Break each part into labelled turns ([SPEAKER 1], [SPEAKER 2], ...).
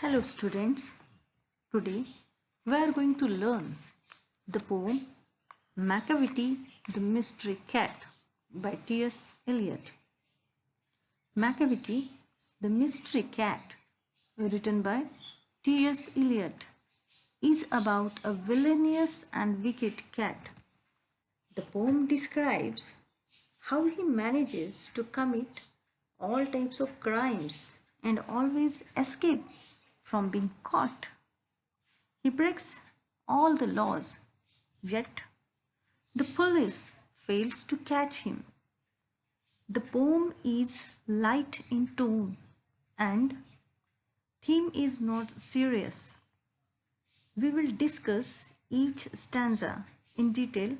[SPEAKER 1] Hello students, today we are going to learn the poem Macavity the Mystery Cat by T.S. Eliot. Macavity the Mystery Cat, written by T.S. Eliot, is about a villainous and wicked cat. The poem describes how he manages to commit all types of crimes and always escape from being caught. He breaks all the laws, yet the police fails to catch him. The poem is light in tone and theme is not serious. We will discuss each stanza in detail,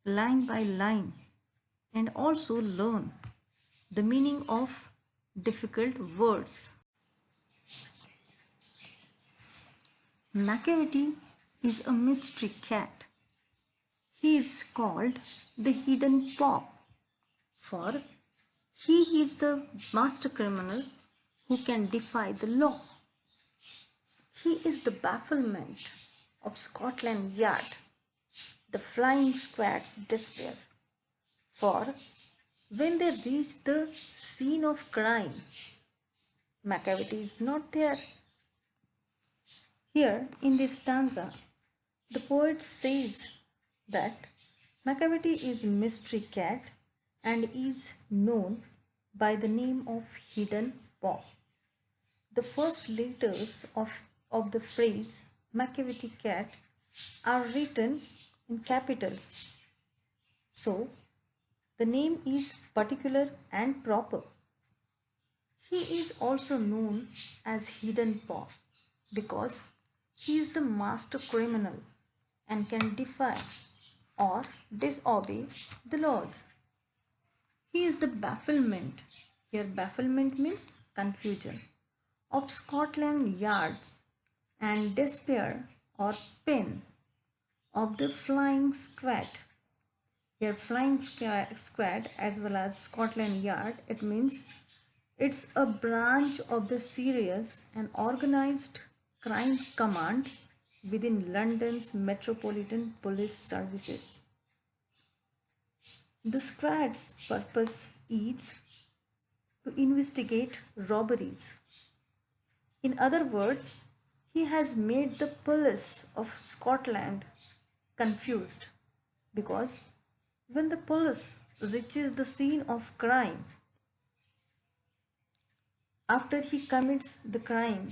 [SPEAKER 1] line by line, and also learn the meaning of difficult words. Macavity is a mystery cat. He is called the hidden paw, for he is the master criminal who can defy the law. He is the bafflement of Scotland Yard, the flying squad's despair, for when they reach the scene of crime, Macavity is not there. Here in this stanza, the poet says that Macavity is a mystery cat and is known by the name of hidden paw. The first letters of the phrase Macavity cat are written in capitals. So, the name is particular and proper. He is also known as hidden paw because he is the master criminal and can defy or disobey the laws. He is the bafflement, here bafflement means confusion, of Scotland Yard's and despair or pain of the flying squad. Here flying squad as well as Scotland Yard, it means it's a branch of the serious and organized crime command within London's Metropolitan Police Services. The squad's purpose is to investigate robberies. In other words, he has made the police of Scotland confused because when the police reaches the scene of crime, after he commits the crime,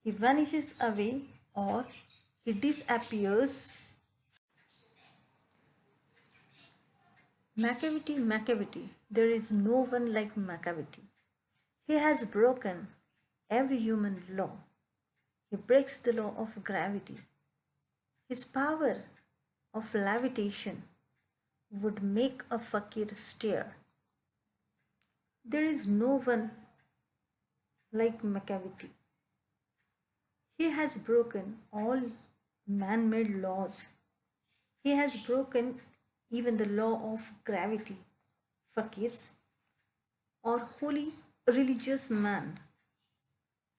[SPEAKER 1] he vanishes away or he disappears. Macavity, there is no one like Macavity. He has broken every human law. He breaks the law of gravity. His power of levitation would make a fakir stare. There is no one like Macavity. He has broken all man-made laws. He has broken even the law of gravity. Fakirs or holy religious man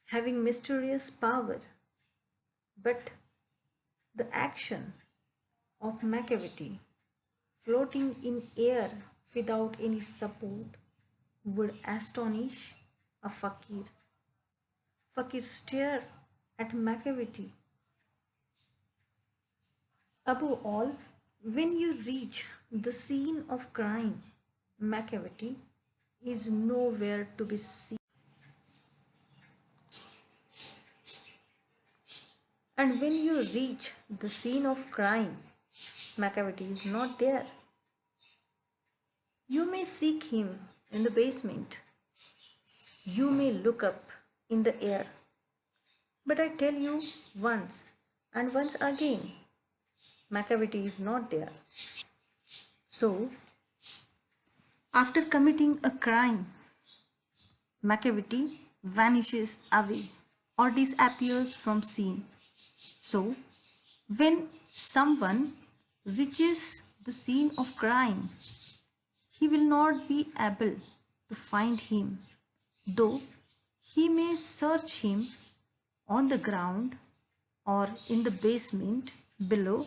[SPEAKER 1] having mysterious power, but the action of Macavity floating in air without any support would astonish a fakir. Fakirs stare at Macavity. Above all, when you reach the scene of crime, Macavity is nowhere to be seen. And when you reach the scene of crime, Macavity is not there. You may seek him in the basement. You may look up in the air. But I tell you once and once again, Macavity is not there. So, after committing a crime, Macavity vanishes away or disappears from scene. So, when someone reaches the scene of crime, he will not be able to find him, though he may search him on the ground or in the basement below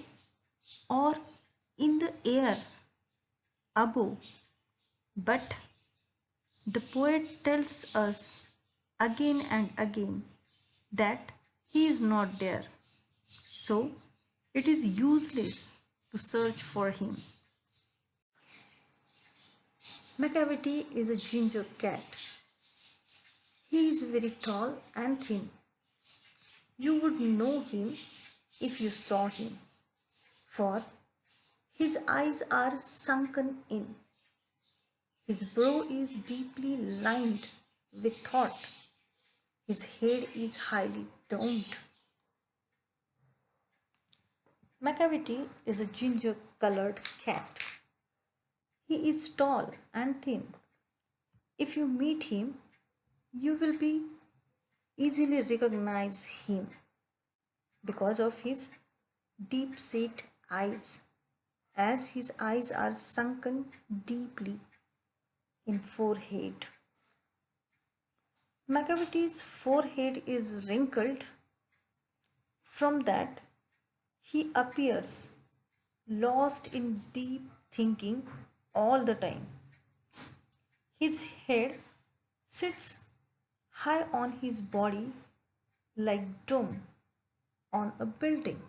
[SPEAKER 1] or in the air above. But the poet tells us again and again that he is not there. So it is useless to search for him. Macavity is a ginger cat. He is very tall and thin. You would know him if you saw him, for his eyes are sunken in. His brow is deeply lined with thought. His head is highly domed. Macavity is a ginger-colored cat. He is tall and thin. If you meet him, you will be easily recognize him because of his deep-set eyes, as his eyes are sunken deeply in forehead. Macavity's forehead is wrinkled. From that, he appears lost in deep thinking all the time. His head sits high on his body like dome on a building.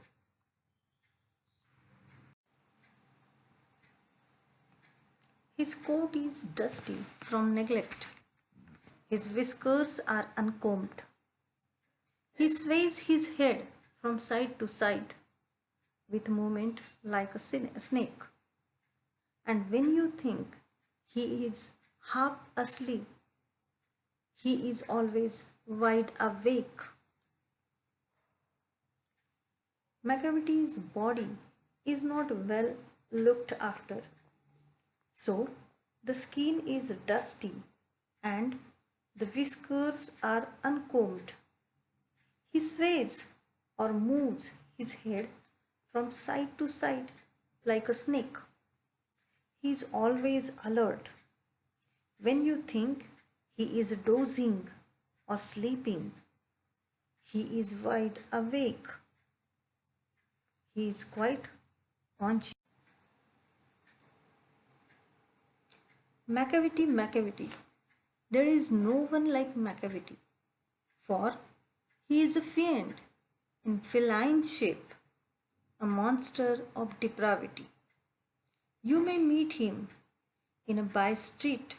[SPEAKER 1] His coat is dusty from neglect. His whiskers are uncombed. He sways his head from side to side with movement like a snake. And when you think he is half asleep, he is always wide awake. Macavity's body is not well looked after, so the skin is dusty and the whiskers are uncombed. He sways or moves his head from side to side like a snake. He is always alert. When you think he is dozing or sleeping, he is wide awake. He is quite conscious. Macavity, Macavity. There is no one like Macavity, for he is a fiend in feline shape, a monster of depravity. You may meet him in a by street,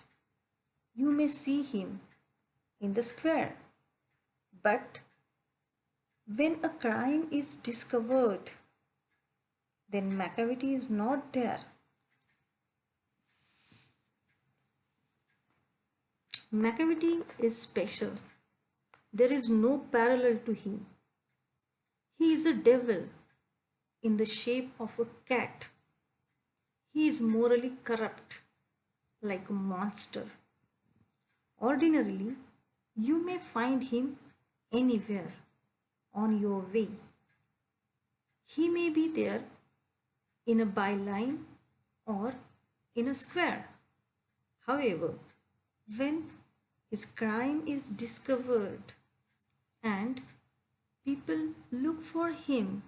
[SPEAKER 1] you may see him in the square, but when a crime is discovered, then Macavity is not there. Macavity is special. There is no parallel to him. He is a devil in the shape of a cat. He is morally corrupt, like a monster. Ordinarily, you may find him anywhere on your way. He may be there in a byline or in a square. However, when his crime is discovered and people look for him,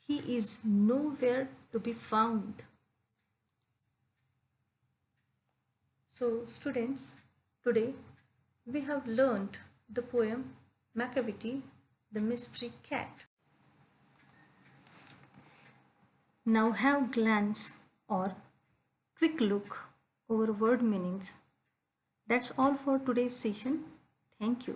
[SPEAKER 1] he is nowhere to be found. So students, today we have learned the poem Macavity, the Mystery Cat. Now have glance or quick look over word meanings. That's all for today's session. Thank you.